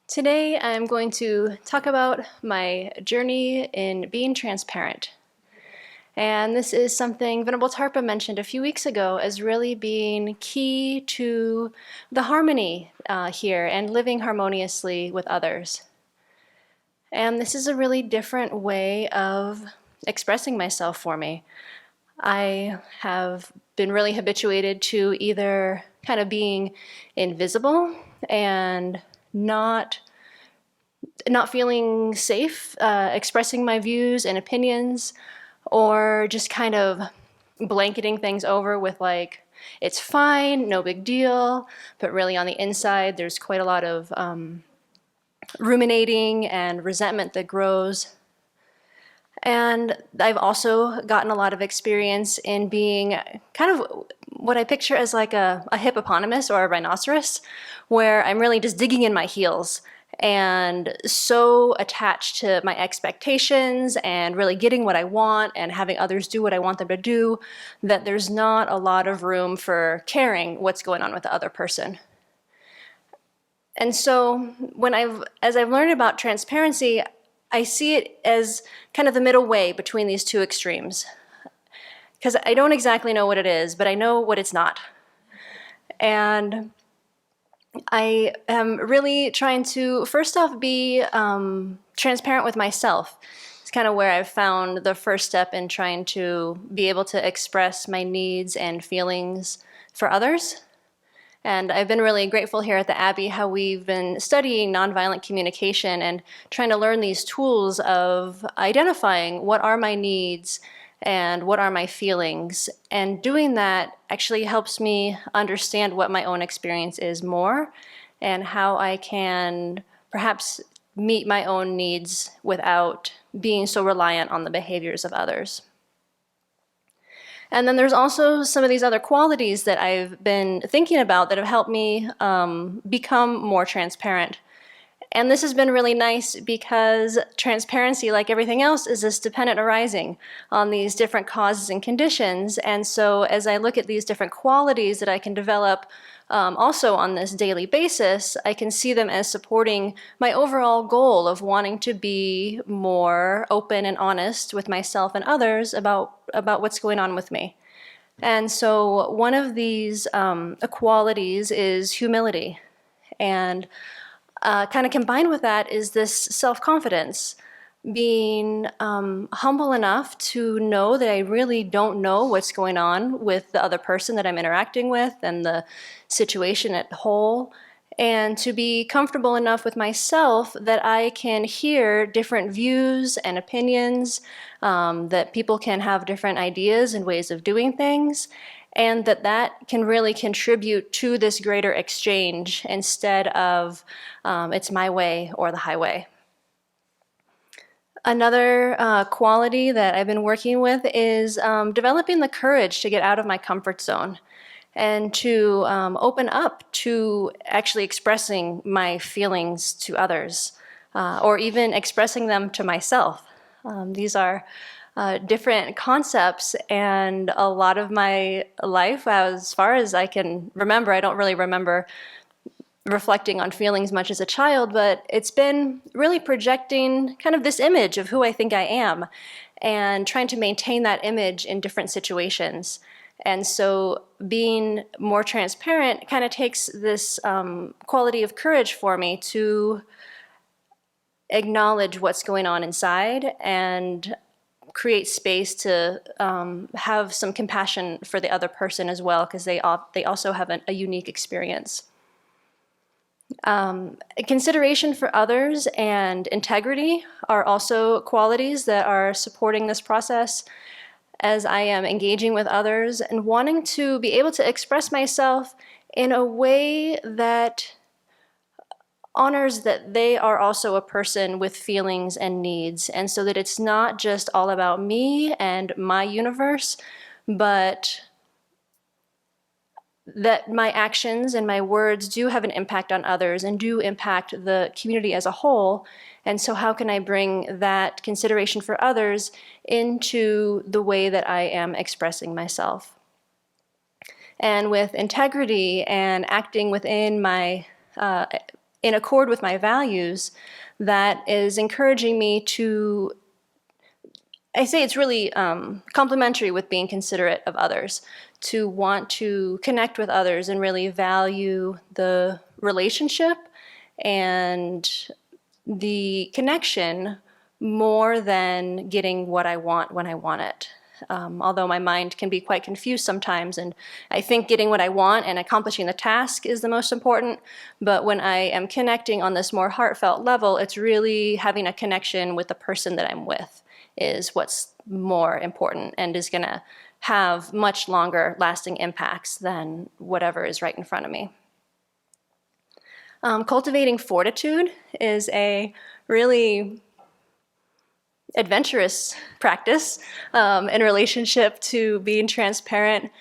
Today I'm going to talk about my journey in being transparent. And this is something Venerable Tarpa mentioned a few weeks ago as really being key to the harmony here and living harmoniously with others. And this is a really different way of expressing myself for me. I have been really habituated to either kind of being invisible and not feeling safe expressing my views and opinions, or just kind of blanketing things over with like, it's fine, no big deal, but really on the inside there's quite a lot of ruminating and resentment that grows. And I've also gotten a lot of experience in being kind of what I picture as like a hippopotamus or a rhinoceros, where I'm really just digging in my heels and so attached to my expectations and really getting what I want and having others do what I want them to do, that there's not a lot of room for caring what's going on with the other person. And so as I've learned about transparency, I see it as kind of the middle way between these two extremes. Because I don't exactly know what it is, but I know what it's not. And I am really trying to, first off, be transparent with myself. It's kind of where I've found the first step in trying to be able to express my needs and feelings for others. And I've been really grateful here at the Abbey how we've been studying nonviolent communication and trying to learn these tools of identifying what are my needs and what are my feelings. And doing that actually helps me understand what my own experience is more and how I can perhaps meet my own needs without being so reliant on the behaviors of others. And then there's also some of these other qualities that I've been thinking about that have helped me become more transparent. And this has been really nice because transparency, like everything else, is this dependent arising on these different causes and conditions. And so as I look at these different qualities that I can develop also on this daily basis, I can see them as supporting my overall goal of wanting to be more open and honest with myself and others about what's going on with me. And so one of these qualities is humility. And kind of combined with that is this self-confidence, being humble enough to know that I really don't know what's going on with the other person that I'm interacting with and the situation at whole, and to be comfortable enough with myself that I can hear different views and opinions, that people can have different ideas and ways of doing things, and that can really contribute to this greater exchange instead of it's my way or the highway. Another quality that I've been working with is developing the courage to get out of my comfort zone and to open up to actually expressing my feelings to others, or even expressing them to myself. These are different concepts, and a lot of my life, as far as I can remember, I don't really remember reflecting on feelings much as a child, but it's been really projecting kind of this image of who I think I am and trying to maintain that image in different situations. And so being more transparent kind of takes this quality of courage for me to acknowledge what's going on inside and create space to have some compassion for the other person as well, because they also have a unique experience. Consideration for others and integrity are also qualities that are supporting this process as I am engaging with others and wanting to be able to express myself in a way that honors that they are also a person with feelings and needs, and so that it's not just all about me and my universe, but that my actions and my words do have an impact on others and do impact the community as a whole. And so how can I bring that consideration for others into the way that I am expressing myself? And with integrity and acting within my in accord with my values that is encouraging me to, I say it's really complementary with being considerate of others, to want to connect with others and really value the relationship and the connection more than getting what I want when I want it. Although my mind can be quite confused sometimes, and I think getting what I want and accomplishing the task is the most important, but when I am connecting on this more heartfelt level, it's really having a connection with the person that I'm with is what's more important and is going to have much longer lasting impacts than whatever is right in front of me. Cultivating fortitude is a really adventurous practice in relationship to being transparent.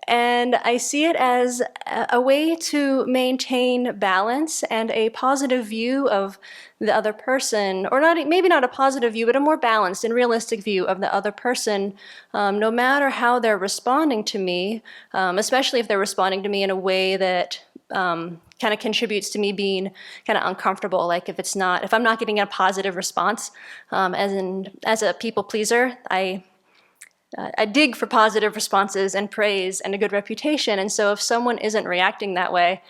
And I see it as a way to maintain balance and a positive view of the other person, or not, maybe not a positive view, but a more balanced and realistic view of the other person, no matter how they're responding to me, especially if they're responding to me in a way that kind of contributes to me being kind of uncomfortable. Like if I'm not getting a positive response, as a people pleaser, I dig for positive responses and praise and a good reputation. And so if someone isn't reacting that way,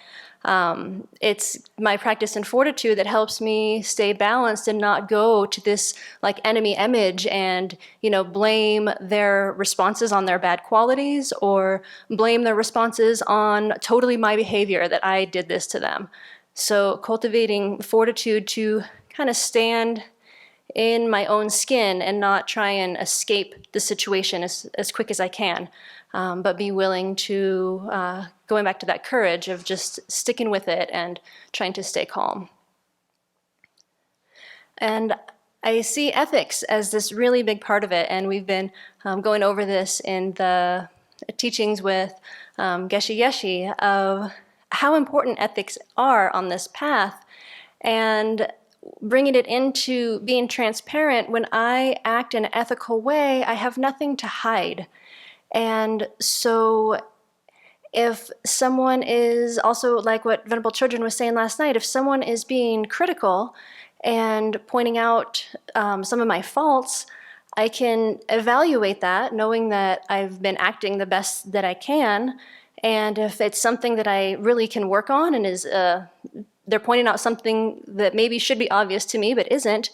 it's my practice in fortitude that helps me stay balanced and not go to this like enemy image and, blame their responses on their bad qualities or blame their responses on totally my behavior that I did this to them. So cultivating fortitude to kind of stand in my own skin and not try and escape the situation as quick as I can, but be willing to, going back to that courage of just sticking with it and trying to stay calm. And I see ethics as this really big part of it, and we've been going over this in the teachings with Geshe Yeshe of how important ethics are on this path, and bringing it into being transparent. When I act in an ethical way, I have nothing to hide. And so if someone is also, like what Venerable Children was saying last night, if someone is being critical and pointing out some of my faults, I can evaluate that, knowing that I've been acting the best that I can. And if it's something that I really can work on and is they're pointing out something that maybe should be obvious to me but isn't,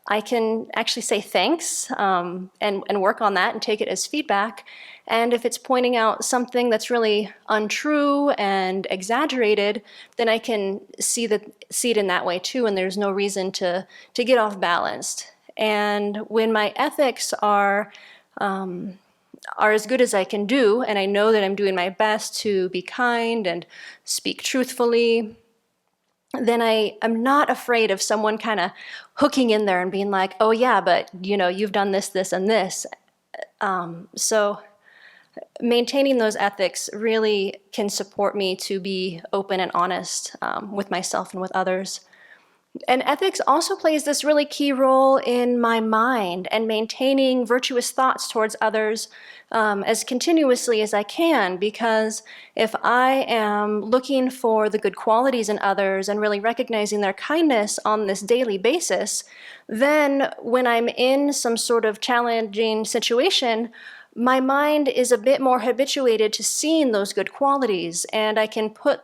I can actually say thanks and work on that and take it as feedback. And if it's pointing out something that's really untrue and exaggerated, then I can see it in that way too, and there's no reason to get off balanced. And when my ethics are as good as I can do, and I know that I'm doing my best to be kind and speak truthfully, then I'm not afraid of someone kind of hooking in there and being like, oh yeah, but you've done this, this, and this. So maintaining those ethics really can support me to be open and honest with myself and with others. And ethics also plays this really key role in my mind and maintaining virtuous thoughts towards others as continuously as I can, because if I am looking for the good qualities in others and really recognizing their kindness on this daily basis, then when I'm in some sort of challenging situation, my mind is a bit more habituated to seeing those good qualities, and I can put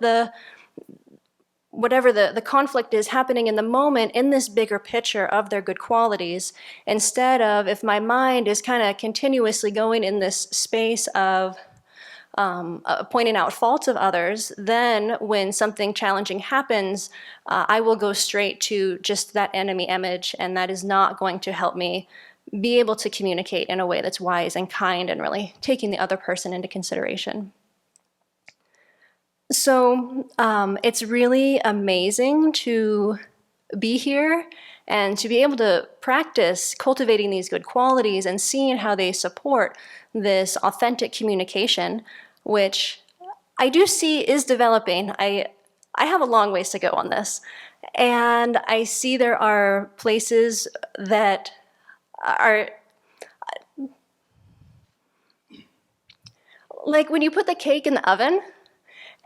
whatever the conflict is happening in the moment in this bigger picture of their good qualities, instead of, if my mind is kind of continuously going in this space of pointing out faults of others, then when something challenging happens, I will go straight to just that enemy image, and that is not going to help me be able to communicate in a way that's wise and kind and really taking the other person into consideration. So it's really amazing to be here and to be able to practice cultivating these good qualities and seeing how they support this authentic communication, which I do see is developing. I have a long ways to go on this. And I see there are places that are, like when you put the cake in the oven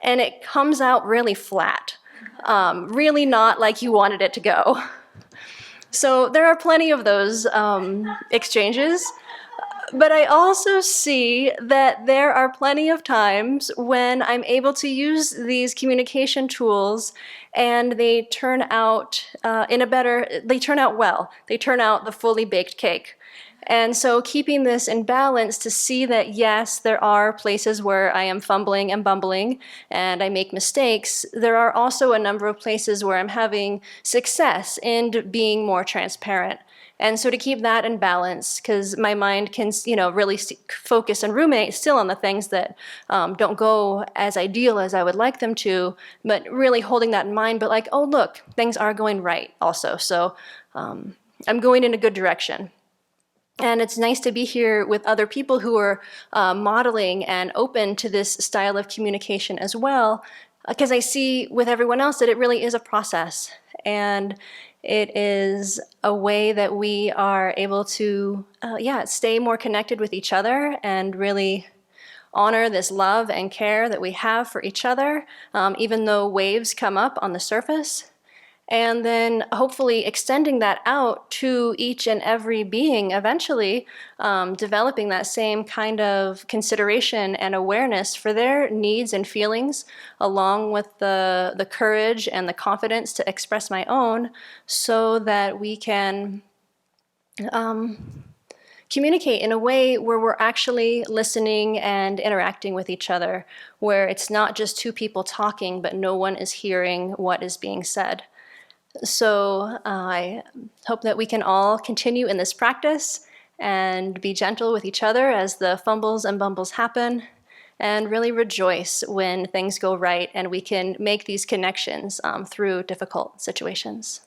and it comes out really flat. really not like you wanted it to go. So there are plenty of those exchanges. But I also see that there are plenty of times when I'm able to use these communication tools and they turn out they turn out well. They turn out the fully baked cake. And so keeping this in balance to see that, yes, there are places where I am fumbling and bumbling and I make mistakes. There are also a number of places where I'm having success in being more transparent. And so to keep that in balance, because my mind can, really focus and ruminate still on the things that don't go as ideal as I would like them to, but really holding that in mind, but like, oh, look, things are going right also. So I'm going in a good direction. And it's nice to be here with other people who are modeling and open to this style of communication as well, because I see with everyone else that it really is a process. And it is a way that we are able to, stay more connected with each other and really honor this love and care that we have for each other, even though waves come up on the surface. And then hopefully extending that out to each and every being eventually, developing that same kind of consideration and awareness for their needs and feelings, along with the courage and the confidence to express my own, so that we can communicate in a way where we're actually listening and interacting with each other, where it's not just two people talking, but no one is hearing what is being said. So I hope that we can all continue in this practice and be gentle with each other as the fumbles and bumbles happen, and really rejoice when things go right and we can make these connections through difficult situations.